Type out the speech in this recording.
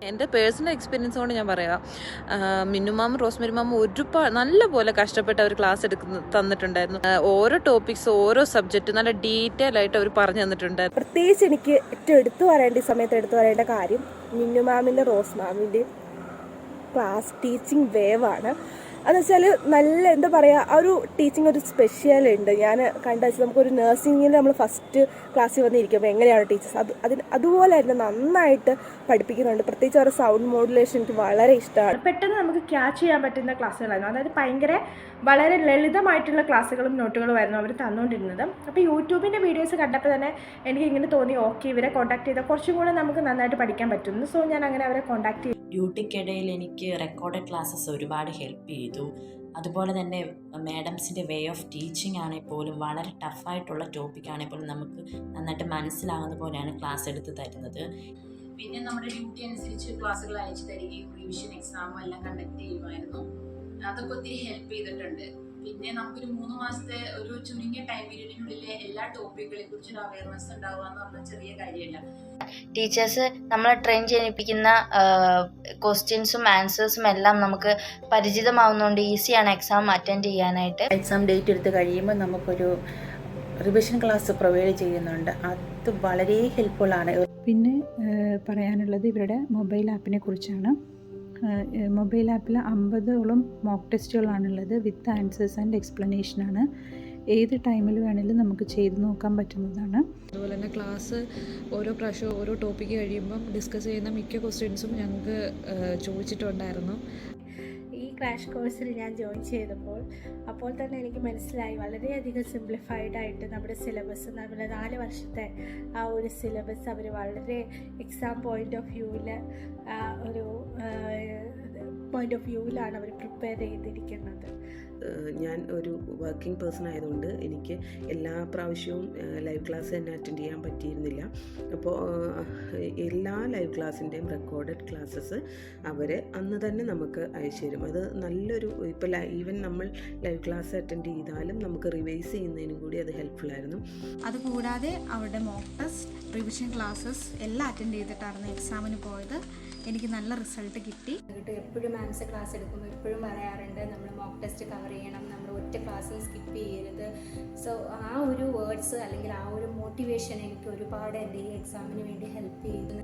എൻ്റെ personal experience കൊണ്ട് ഞാൻ പറയാം, മിന്നുമാമും റോസ്മരി മാമും ഒരുപാട് നല്ല പോലെ കഷ്ടപ്പെട്ട് അവർ ക്ലാസ് തന്നിട്ടുണ്ടായിരുന്നു. ഓരോ ടോപ്പിക്സ്, ഓരോ സബ്ജക്റ്റ് നല്ല ഡീറ്റെയിൽ ആയിട്ട് അവർ പറഞ്ഞു തന്നിട്ടുണ്ടായിരുന്നു. പ്രത്യേകിച്ച് എനിക്ക് ഏറ്റവും എടുത്തു പറയേണ്ട ഈ സമയത്ത് എടുത്തു പറയേണ്ട കാര്യം മിന്നുമാമിൻ്റെ റോസ് മാമിൻ്റെ ക്ലാസ് ടീച്ചിങ് വേവാണ്. എന്ന് വെച്ചാൽ നല്ല എന്താ പറയുക, ആ ഒരു ടീച്ചിങ് ഒരു സ്പെഷ്യൽ ഉണ്ട്. ഞാൻ കണ്ട വെച്ചാൽ നമുക്കൊരു നഴ്സിംഗിൽ നമ്മൾ ഫസ്റ്റ് ക്ലാസ്സിൽ വന്നിരിക്കുമ്പോൾ എങ്ങനെയാണ് ടീച്ചേഴ്സ് അതുപോലെ തന്നെ നന്നായിട്ട് പഠിപ്പിക്കുന്നുണ്ട്. പ്രത്യേകിച്ച് അവരുടെ സൗണ്ട് മോഡുലേഷൻ എനിക്ക് വളരെ ഇഷ്ടമാണ്. പെട്ടെന്ന് നമുക്ക് ക്യാച്ച് ചെയ്യാൻ പറ്റുന്ന ക്ലാസ്സുകളായിരുന്നു. അതായത് വളരെ ലളിതമായിട്ടുള്ള ക്ലാസ്സുകളും നോട്ടുകളുമായിരുന്നു അവർ തന്നുകൊണ്ടിരുന്നത്. അപ്പോൾ യൂട്യൂബിൻ്റെ വീഡിയോസ് കണ്ടപ്പോൾ തന്നെ എനിക്ക് ഇങ്ങനെ തോന്നി, ഓക്കെ ഇവരെ കോൺടാക്ട് ചെയ്താൽ കുറച്ചും കൂടെ നമുക്ക് നന്നായിട്ട് പഠിക്കാൻ പറ്റുന്നു. സോ ഞാൻ അങ്ങനെ അവരെ കോൺടാക്ട് ചെയ്തു. ഡ്യൂട്ടിക്കിടയിൽ എനിക്ക് റെക്കോർഡഡ് ക്ലാസ്സസ് ഒരുപാട് ഹെൽപ്പ് ചെയ്തു. അതുപോലെ തന്നെ മാഡംസിൻ്റെ വേ ഓഫ് ടീച്ചിങ് ആണെങ്കിൽ പോലും വളരെ ടഫായിട്ടുള്ള ടോപ്പിക്കാണെങ്കിൽ പോലും നമുക്ക് നന്നായിട്ട് മനസ്സിലാകുന്ന പോലെയാണ് ക്ലാസ് എടുത്ത് തരുന്നത്. പിന്നെ നമ്മുടെ ഡ്യൂട്ടി അനുസരിച്ച് ക്ലാസ്സുകൾ അയച്ചു തരികയും റിവിഷൻ എക്സാമും എല്ലാം കണ്ടക്ട് ചെയ്യുമായിരുന്നു. അതൊക്കെ ഒത്തിരി ഹെൽപ്പ് ചെയ്തിട്ടുണ്ട്. പിന്നെ നമുക്കൊരു 3 മാസത്തെ ഒരു ചുരുങ്ങിയ ടൈം പീരീഡിനുള്ളിൽ എല്ലാ ടോപ്പിക്കുകളെ കുറിച്ചൊരു അവയർനെസ് ഉണ്ടാവുക എന്ന് പറഞ്ഞാൽ ചെറിയ കാര്യമല്ല. ടീച്ചേഴ്സ് നമ്മളെ ട്രെയിൻ ചെയ്യിപ്പിക്കുന്ന ക്വസ്റ്റ്യൻസും ആൻസേഴ്സും എല്ലാം നമുക്ക് പരിചിതമാവുന്നതുകൊണ്ട് ഈസിയാണ് എക്സാം അറ്റൻഡ് ചെയ്യാനായിട്ട്. എക്സാം ഡേറ്റ് എടുത്ത് കഴിയുമ്പോൾ നമുക്കൊരു റിവിഷൻ ക്ലാസ് പ്രൊവൈഡ് ചെയ്യുന്നുണ്ട്. അത് വളരെ ഹെൽപ്ഫുള്ളാണ്. പിന്നെ പറയാനുള്ളത് ഇവരുടെ മൊബൈൽ ആപ്പിനെ കുറിച്ചാണ്. മൊബൈൽ ആപ്പിൽ 50ഓളം മോക്ക് ടെസ്റ്റുകളാണുള്ളത്. വിത്ത് ആൻസേഴ്സ് ആൻഡ് എക്സ്പ്ലനേഷനാണ്. ഏത് ടൈമിൽ വേണമെങ്കിലും നമുക്ക് ചെയ്ത് നോക്കാൻ പറ്റുന്നതാണ്. അതുപോലെ തന്നെ ക്ലാസ് ഓരോ പ്രാവശ്യവും ഓരോ ടോപ്പിക്ക് കഴിയുമ്പം ഡിസ്കസ് ചെയ്യുന്ന മിക്ക ക്വസ്റ്റ്യൻസും ഞങ്ങൾക്ക് ചോദിച്ചിട്ടുണ്ടായിരുന്നു. ഈ ക്രാഷ് കോഴ്സിൽ ഞാൻ ജോയിൻ ചെയ്തപ്പോൾ അപ്പോൾ തന്നെ എനിക്ക് മനസ്സിലായി, വളരെയധികം സിംപ്ലിഫൈഡ് ആയിട്ട് നമ്മുടെ സിലബസ്, നമ്മുടെ 4 വർഷത്തെ ആ ഒരു സിലബസ് അവർ വളരെ എക്സാം പോയിൻ്റ് ഓഫ് വ്യൂവിലാണ് അവർ പ്രിപ്പയർ ചെയ്തിരിക്കുന്നത്. ഞാൻ ഒരു വർക്കിംഗ് പേഴ്സൺ ആയതുകൊണ്ട് എനിക്ക് എല്ലാ പ്രാവശ്യവും ലൈവ് ക്ലാസ് തന്നെ അറ്റൻഡ് ചെയ്യാൻ പറ്റിയിരുന്നില്ല. അപ്പോൾ എല്ലാ ലൈവ് ക്ലാസ്സിൻ്റെയും റെക്കോർഡഡ് ക്ലാസ്സസ് അവർ അന്ന് തന്നെ നമുക്ക് അയച്ചു തരും. അത് നല്ലൊരു, ഇപ്പോൾ ഈവൻ നമ്മൾ ലൈവ് ക്ലാസ് അറ്റൻഡ് ചെയ്താലും നമുക്ക് റിവൈസ് ചെയ്യുന്നതിനും കൂടി അത് ഹെൽപ്ഫുള്ളായിരുന്നു. അതുകൂടാതെ അവരുടെ മോക്ക് ടെസ്റ്റ്, റിവിഷൻ ക്ലാസ്സസ് എല്ലാം അറ്റൻഡ് ചെയ്തിട്ടായിരുന്നു എക്സാമിന് പോയത്. എനിക്ക് നല്ല റിസൾട്ട് കിട്ടി. എപ്പോഴും മാംസ് ക്ലാസ് എടുക്കുമ്പോൾ എപ്പോഴും പറയാറുണ്ട്, നമ്മൾ മോക്ക് ടെസ്റ്റ് കവർ ചെയ്യണം, നമ്മൾ ഒറ്റ ക്ലാസ്സിൽ സ്കിപ്പ് ചെയ്യരുത്. സോ ആ ഒരു വേർഡ്സ് അല്ലെങ്കിൽ ആ ഒരു മോട്ടിവേഷൻ എനിക്ക് ഒരുപാട് എൻ്റെ ഈ എക്സാമിന് വേണ്ടി ഹെൽപ്പ് ചെയ്തു.